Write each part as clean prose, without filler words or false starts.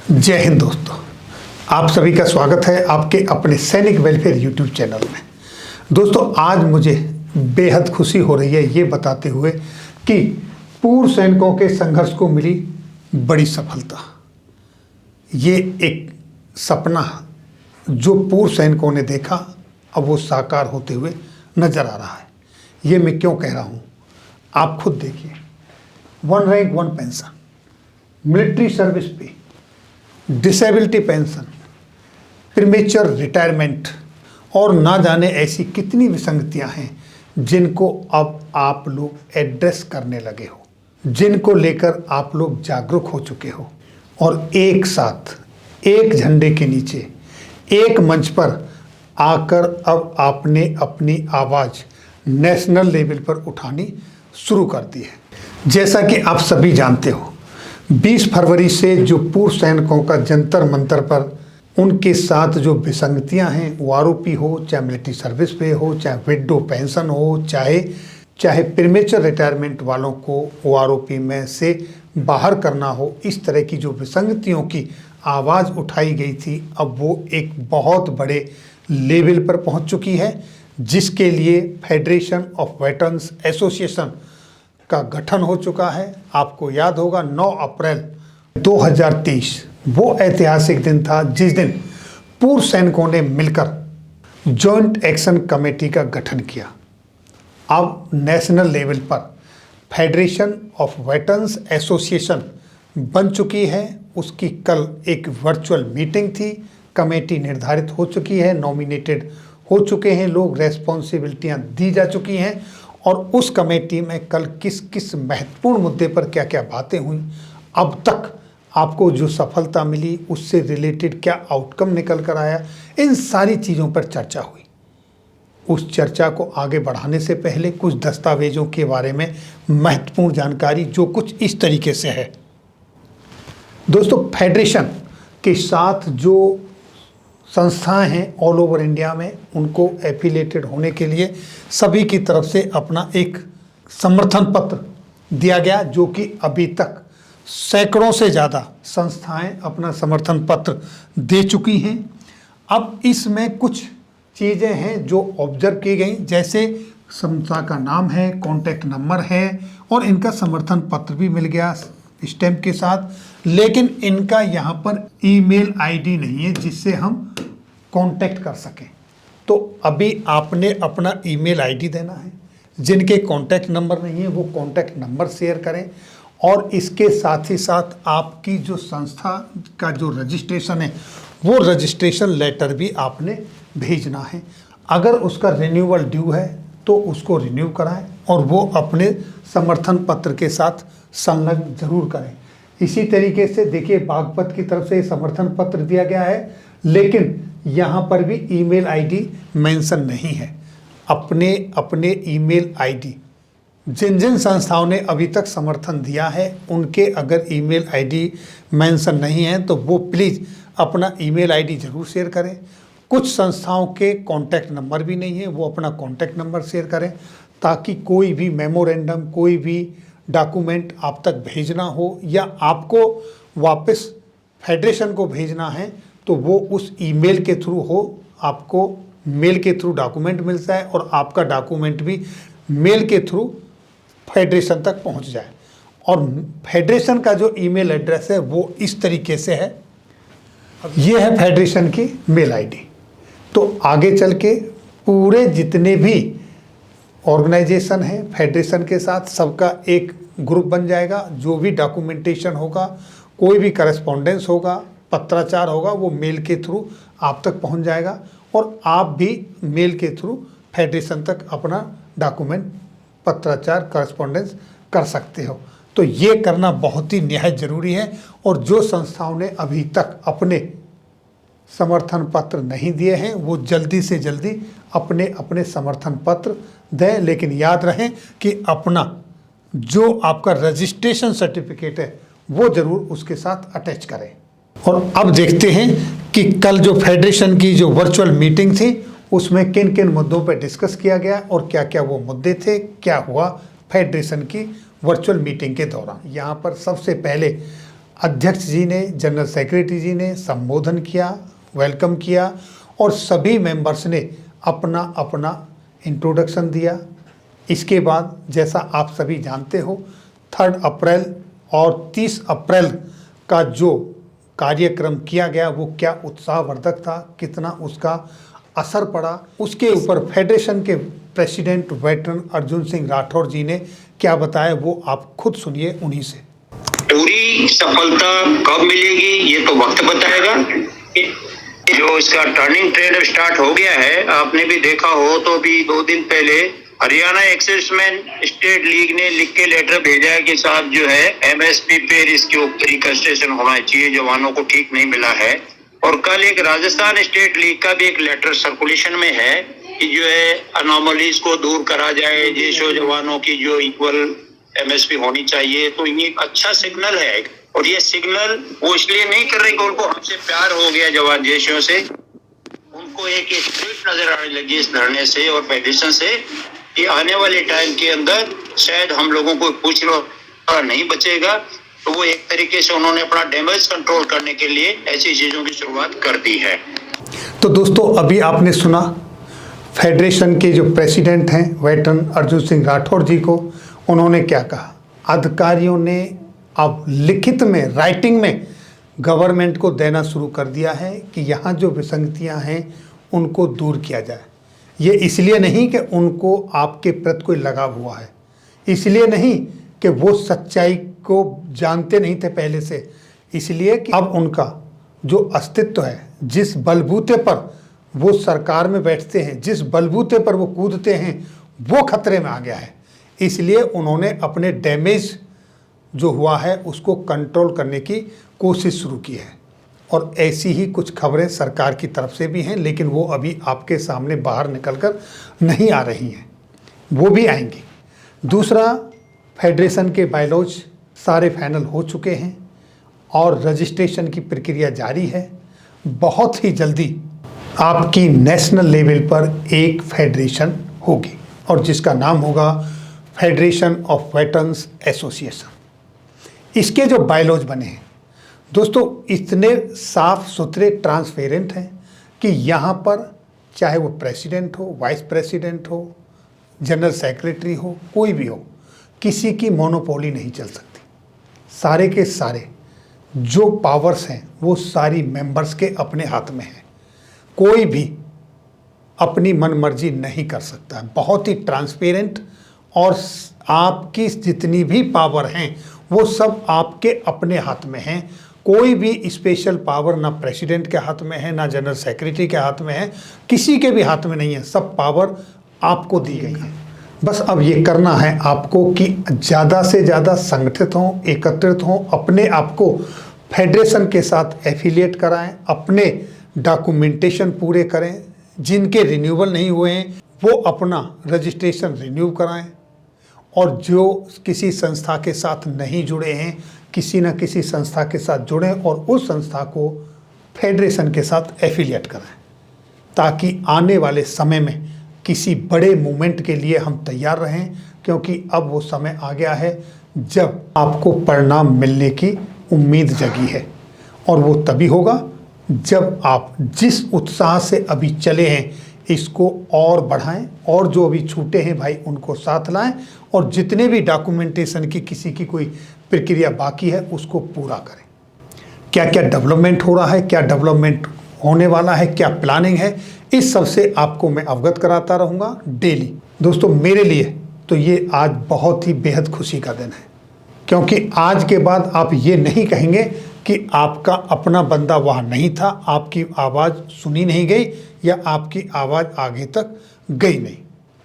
जय हिंद दोस्तों, आप सभी का स्वागत है आपके अपने सैनिक वेलफेयर यूट्यूब चैनल में। दोस्तों, आज मुझे बेहद खुशी हो रही है ये बताते हुए कि पूर्व सैनिकों के संघर्ष को मिली बड़ी सफलता। ये एक सपना जो पूर्व सैनिकों ने देखा अब वो साकार होते हुए नजर आ रहा है। ये मैं क्यों कह रहा हूँ, आप खुद देखिए। 1 रैंक 1 पेंशन, मिलिट्री सर्विस पे, डिसेबिलिटी पेंशन, प्रीमेच्योर रिटायरमेंट और ना जाने ऐसी कितनी विसंगतियां हैं जिनको अब आप लोग एड्रेस करने लगे हो, जिनको लेकर आप लोग जागरूक हो चुके हो और एक साथ एक झंडे के नीचे एक मंच पर आकर अब आपने अपनी आवाज़ नेशनल लेवल पर उठानी शुरू कर दी है। जैसा कि आप सभी जानते हो, 20 फरवरी से जो पूर्व सैनिकों का जंतर मंतर पर उनके साथ जो विसंगतियां हैं, वो आरोपी हो, चाहे मिलिट्री सर्विस पे हो, चाहे विडो पेंशन हो, चाहे प्रीमेच्योर रिटायरमेंट वालों को वो आरोपी में से बाहर करना हो, इस तरह की जो विसंगतियों की आवाज़ उठाई गई थी, अब वो एक बहुत बड़े लेवल पर पहुंच चुकी है, जिसके लिए फेडरेशन ऑफ वेटरन्स एसोसिएशन का गठन हो चुका है। आपको याद होगा 9 अप्रैल 2023 वो ऐतिहासिक दिन था जिस दिन पूर्व सैनिकों ने मिलकर जॉइंट एक्शन कमेटी का गठन किया। अब नेशनल लेवल पर फेडरेशन ऑफ वेटरन्स एसोसिएशन बन चुकी है। उसकी कल एक वर्चुअल मीटिंग थी, कमेटी निर्धारित हो चुकी है, नॉमिनेटेड हो चुके हैं लोग, रेस्पॉन्सिबिलिटियां दी जा चुकी हैं और उस कमेटी में कल किस किस महत्वपूर्ण मुद्दे पर क्या क्या बातें हुई, अब तक आपको जो सफलता मिली उससे रिलेटेड क्या आउटकम निकल कर आया, इन सारी चीज़ों पर चर्चा हुई। उस चर्चा को आगे बढ़ाने से पहले कुछ दस्तावेजों के बारे में महत्वपूर्ण जानकारी जो कुछ इस तरीके से है। दोस्तों, फेडरेशन के साथ जो संस्थाएं हैं ऑल ओवर इंडिया में, उनको एफिलेटेड होने के लिए सभी की तरफ से अपना एक समर्थन पत्र दिया गया, जो कि अभी तक सैकड़ों से ज़्यादा संस्थाएं अपना समर्थन पत्र दे चुकी हैं। अब इसमें कुछ चीज़ें हैं जो ऑब्जर्व की गई, जैसे संस्था का नाम है, कॉन्टैक्ट नंबर है और इनका समर्थन पत्र भी मिल गया स्टैम्प के साथ, लेकिन इनका यहाँ पर ईमेल आईडी नहीं है जिससे हम कांटेक्ट कर सकें। तो अभी आपने अपना ईमेल आईडी देना है। जिनके कांटेक्ट नंबर नहीं है वो कांटेक्ट नंबर शेयर करें और इसके साथ ही साथ आपकी जो संस्था का जो रजिस्ट्रेशन है वो रजिस्ट्रेशन लेटर भी आपने भेजना है। अगर उसका रिन्यूअल ड्यू है तो उसको रिन्यू कराएं और वो अपने समर्थन पत्र के साथ संलग्न जरूर करें। इसी तरीके से देखिए, बागपत की तरफ से समर्थन पत्र दिया गया है, लेकिन यहाँ पर भी ईमेल आईडी मेंशन नहीं है। अपने ईमेल आईडी जिन जिन संस्थाओं ने अभी तक समर्थन दिया है उनके अगर ईमेल आईडी मेंशन नहीं है तो वो प्लीज़ अपना ईमेल आईडी ज़रूर शेयर करें। कुछ संस्थाओं के कॉन्टैक्ट नंबर भी नहीं है, वो अपना कॉन्टैक्ट नंबर शेयर करें ताकि कोई भी मेमोरेंडम, कोई भी डॉक्यूमेंट आप तक भेजना हो या आपको वापस फेडरेशन को भेजना है तो वो उस ईमेल के थ्रू हो, आपको मेल के थ्रू डॉक्यूमेंट मिल जाए और आपका डॉक्यूमेंट भी मेल के थ्रू फेडरेशन तक पहुंच जाए। और फेडरेशन का जो ईमेल एड्रेस है वो इस तरीके से है, ये है फेडरेशन की मेल आईडी। तो आगे चल के पूरे जितने भी ऑर्गेनाइजेशन है फेडरेशन के साथ, सबका एक ग्रुप बन जाएगा। जो भी डॉक्यूमेंटेशन होगा, कोई भी करस्पॉन्डेंस होगा, पत्राचार होगा, वो मेल के थ्रू आप तक पहुंच जाएगा और आप भी मेल के थ्रू फेडरेशन तक अपना डॉक्यूमेंट, पत्राचार, करस्पॉन्डेंस कर सकते हो। तो ये करना बहुत ही निहायत ज़रूरी है। और जो संस्थाओं ने अभी तक अपने समर्थन पत्र नहीं दिए हैं वो जल्दी से जल्दी अपने समर्थन पत्र दें, लेकिन याद रहे कि अपना जो आपका रजिस्ट्रेशन सर्टिफिकेट है वो ज़रूर उसके साथ अटैच करें। और अब देखते हैं कि कल जो फेडरेशन की जो वर्चुअल मीटिंग थी उसमें किन किन मुद्दों पर डिस्कस किया गया और क्या क्या वो मुद्दे थे, क्या हुआ फेडरेशन की वर्चुअल मीटिंग के दौरान। यहाँ पर सबसे पहले अध्यक्ष जी ने, जनरल सेक्रेटरी जी ने संबोधन किया, वेलकम किया और सभी मेंबर्स ने अपना अपना इंट्रोडक्शन दिया। इसके बाद जैसा आप सभी जानते हो 3 अप्रैल और 30 अप्रैल का जो कार्यक्रम किया गया वो क्या उत्साहवर्धक था, कितना उसका असर पड़ा, उसके ऊपर फेडरेशन के प्रेसिडेंट वेटरन अर्जुन सिंह राठौर जी ने क्या बताया वो आप खुद सुनिए उन्हीं से। पूरी सफलता कब मिलेगी ये तो वक्त बताएगा। जो इसका टर्निंग ट्रेड स्टार्ट हो गया है, आपने भी देखा हो तो अभी 2 दिन पहले हरियाणा एक्सेसमैन स्टेट लीग ने लिख के लेटर भेजा है कि साहब जो है एमएसपी पे इसके ऊपर रिकंस्ट्रक्शन होना चाहिए, जवानों को ठीक नहीं मिला है। और कल एक राजस्थान स्टेट लीग का भी एक लेटर सर्कुलेशन में है कि जो है अनोमलीज को दूर करा जाए, जेशो जवानों की जो इक्वल एमएसपी होनी चाहिए। तो ये एक अच्छा सिग्नल है और ये सिग्नल वो इसलिए नहीं कर रहे कि उनको हमसे प्यार हो गया जवान जेशों से, उनको एक स्पिरिट नजर आने लगी इस धरने से और फेडरेशन से कि आने वाले टाइम के अंदर शायद हम लोगों को कुछ नहीं बचेगा। तो वो एक तरीके से उन्होंने अपना डैमेज कंट्रोल करने के लिए ऐसी चीजों की शुरुआत कर दी है। तो दोस्तों अभी आपने सुना फेडरेशन के जो प्रेसिडेंट हैं वेटरन अर्जुन सिंह राठौर जी को, उन्होंने क्या कहा। अधिकारियों ने अब लिखित में, राइटिंग में गवर्नमेंट को देना शुरू कर दिया है कि यहाँ जो विसंगतियाँ हैं उनको दूर किया जाए। ये इसलिए नहीं कि उनको आपके प्रति कोई लगाव हुआ है, इसलिए नहीं कि वो सच्चाई को जानते नहीं थे पहले से, इसलिए कि अब उनका जो अस्तित्व है, जिस बलबूते पर वो सरकार में बैठते हैं, जिस बलबूते पर वो कूदते हैं, वो खतरे में आ गया है। इसलिए उन्होंने अपने डैमेज जो हुआ है उसको कंट्रोल करने की कोशिश शुरू की है। और ऐसी ही कुछ खबरें सरकार की तरफ से भी हैं, लेकिन वो अभी आपके सामने बाहर निकलकर नहीं आ रही हैं, वो भी आएंगी। दूसरा, फेडरेशन के बायलॉज सारे फाइनल हो चुके हैं और रजिस्ट्रेशन की प्रक्रिया जारी है। बहुत ही जल्दी आपकी नेशनल लेवल पर एक फेडरेशन होगी और जिसका नाम होगा फेडरेशन ऑफ वेटरन्स एसोसिएशन। इसके जो बायलॉज बने हैं दोस्तों इतने साफ सुथरे, ट्रांसपेरेंट हैं कि यहाँ पर चाहे वो प्रेसिडेंट हो, वाइस प्रेसिडेंट हो, जनरल सेक्रेटरी हो, कोई भी हो, किसी की मोनोपोली नहीं चल सकती। सारे के सारे जो पावर्स हैं वो सारी मेंबर्स के अपने हाथ में हैं। कोई भी अपनी मनमर्जी नहीं कर सकता। बहुत ही ट्रांसपेरेंट और आपकी जितनी भी पावर हैं वो सब आपके अपने हाथ में हैं। कोई भी स्पेशल पावर ना प्रेसिडेंट के हाथ में है, ना जनरल सेक्रेटरी के हाथ में है, किसी के भी हाथ में नहीं है। सब पावर आपको दी गई है। बस अब ये करना है आपको कि ज़्यादा से ज़्यादा संगठित हों, एकत्रित हों, अपने आप को फेडरेशन के साथ एफिलिएट कराएं, अपने डॉक्यूमेंटेशन पूरे करें। जिनके रिन्यूअल नहीं हुए हैं वो अपना रजिस्ट्रेशन रिन्यू कराएं और जो किसी संस्था के साथ नहीं जुड़े हैं किसी न किसी संस्था के साथ जुड़ें और उस संस्था को फेडरेशन के साथ एफिलिएट कराएं, ताकि आने वाले समय में किसी बड़े मूवमेंट के लिए हम तैयार रहें। क्योंकि अब वो समय आ गया है जब आपको परिणाम मिलने की उम्मीद जगी है और वो तभी होगा जब आप जिस उत्साह से अभी चले हैं इसको और बढ़ाएं और जो अभी छूटे हैं भाई उनको साथ लाएं और जितने भी डॉक्यूमेंटेशन की किसी की कोई प्रक्रिया बाकी है उसको पूरा करें। क्या क्या डेवलपमेंट हो रहा है, क्या डेवलपमेंट होने वाला है, क्या प्लानिंग है, इस सब से आपको मैं अवगत कराता रहूँगा डेली। दोस्तों मेरे लिए तो ये आज बहुत ही बेहद खुशी का दिन है, क्योंकि आज के बाद आप ये नहीं कहेंगे कि आपका अपना बंदा वहाँ नहीं था, आपकी आवाज़ सुनी नहीं गई या आपकी आवाज़ आगे तक गई नहीं।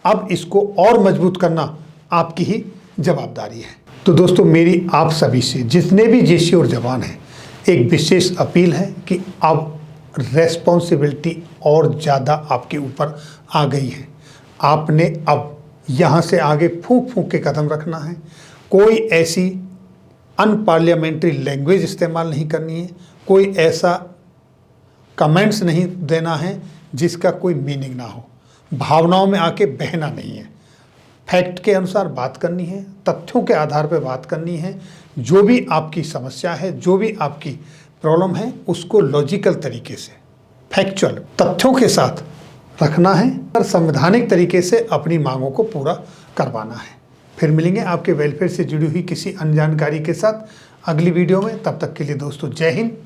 अब इसको और मजबूत करना आपकी ही जवाबदारी है। तो दोस्तों मेरी आप सभी से, जितने भी जेसी और जवान हैं, एक विशेष अपील है कि अब रेस्पॉन्सिबिलिटी और ज़्यादा आपके ऊपर आ गई है। आपने अब यहाँ से आगे फूंक फूंक के कदम रखना है। कोई ऐसी अनपार्लियामेंट्री लैंग्वेज इस्तेमाल नहीं करनी है, कोई ऐसा कमेंट्स नहीं देना है जिसका कोई मीनिंग ना हो, भावनाओं में आके बहना नहीं है। फैक्ट के अनुसार बात करनी है, तथ्यों के आधार पर बात करनी है। जो भी आपकी समस्या है, जो भी आपकी प्रॉब्लम है, उसको लॉजिकल तरीके से, फैक्चुअल तथ्यों के साथ रखना है और संवैधानिक तरीके से अपनी मांगों को पूरा करवाना है। फिर मिलेंगे आपके वेलफेयर से जुड़ी हुई किसी अन्य जानकारी के साथ अगली वीडियो में। तब तक के लिए दोस्तों, जय हिंद,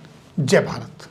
जय भारत।